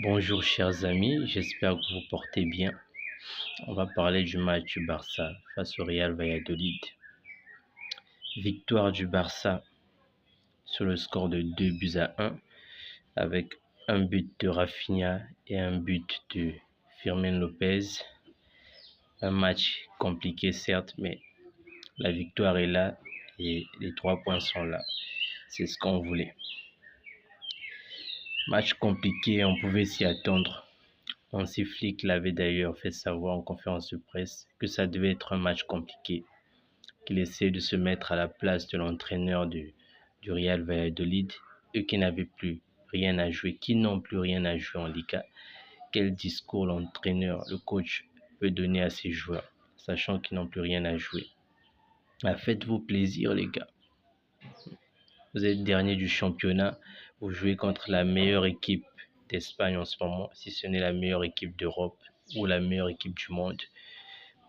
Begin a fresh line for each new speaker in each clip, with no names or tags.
Bonjour chers amis, j'espère que vous portez bien. On va parler du match du Barça face au Real Valladolid. Victoire du Barça sur le score de 2-1 avec un but de Rafinha et un but de Fermin Lopez. Un match compliqué certes, mais la victoire est là et les 3 points sont là. C'est ce qu'on voulait. Match compliqué, on pouvait s'y attendre. Hansi Flick l'avait d'ailleurs fait savoir en conférence de presse que ça devait être un match compliqué, qu'il essaie de se mettre à la place de l'entraîneur du Real Valladolid, eux qui n'avaient plus rien à jouer, qui n'ont plus rien à jouer en Liga. Quel discours l'entraîneur, le coach peut donner à ses joueurs, sachant qu'ils n'ont plus rien à jouer? Faites-vous plaisir les gars. Vous êtes dernier du championnat, vous jouez contre la meilleure équipe d'Espagne en ce moment, si ce n'est la meilleure équipe d'Europe ou la meilleure équipe du monde.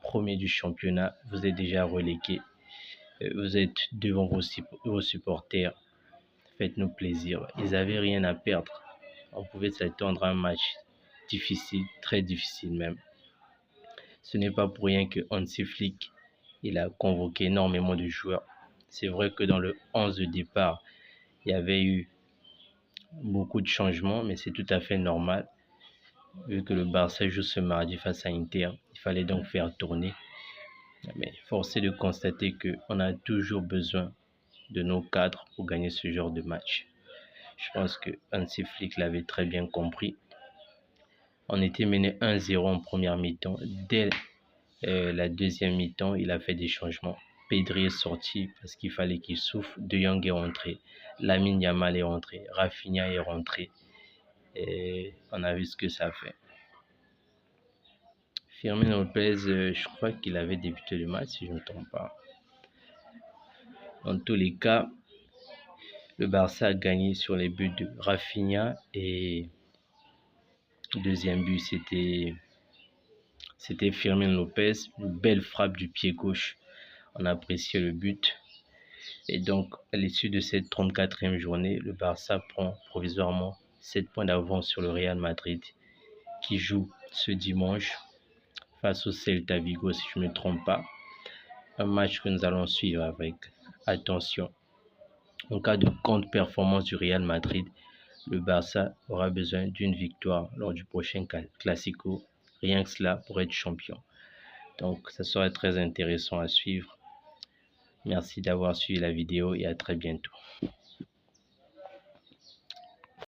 Premier du championnat, vous êtes déjà relégué. Vous êtes devant vos supporters. Faites-nous plaisir. Ils n'avaient rien à perdre. On pouvait s'attendre à un match difficile, très difficile même. Ce n'est pas pour rien que Hansi Flick, il a convoqué énormément de joueurs. C'est vrai que dans le 11 de départ, il y avait eu beaucoup de changements, mais c'est tout à fait normal. Vu que le Barça joue ce mardi face à Inter, il fallait donc faire tourner. Mais force est de constater qu'on a toujours besoin de nos cadres pour gagner ce genre de match. Je pense que Hansi Flick l'avait très bien compris. On était mené 1-0 en première mi-temps. Dès la deuxième mi-temps, il a fait des changements. Pedri est sorti parce qu'il fallait qu'il souffle. De Jong est rentré. Lamine Yamal est rentré. Rafinha est rentré. Et on a vu ce que ça fait. Fermin Lopez, je crois qu'il avait débuté le match, si je ne me trompe pas. Dans tous les cas, le Barça a gagné sur les buts de Rafinha et le deuxième but, c'était Fermin Lopez. Une belle frappe du pied gauche. On a apprécié le but. Et donc, à l'issue de cette 34e journée, le Barça prend provisoirement 7 points d'avance sur le Real Madrid qui joue ce dimanche face au Celta Vigo, si je ne me trompe pas. Un match que nous allons suivre avec attention. En cas de contre-performance du Real Madrid, le Barça aura besoin d'une victoire lors du prochain Classico. Rien que cela pour être champion. Donc, ça sera très intéressant à suivre. Merci d'avoir suivi la vidéo et à très bientôt.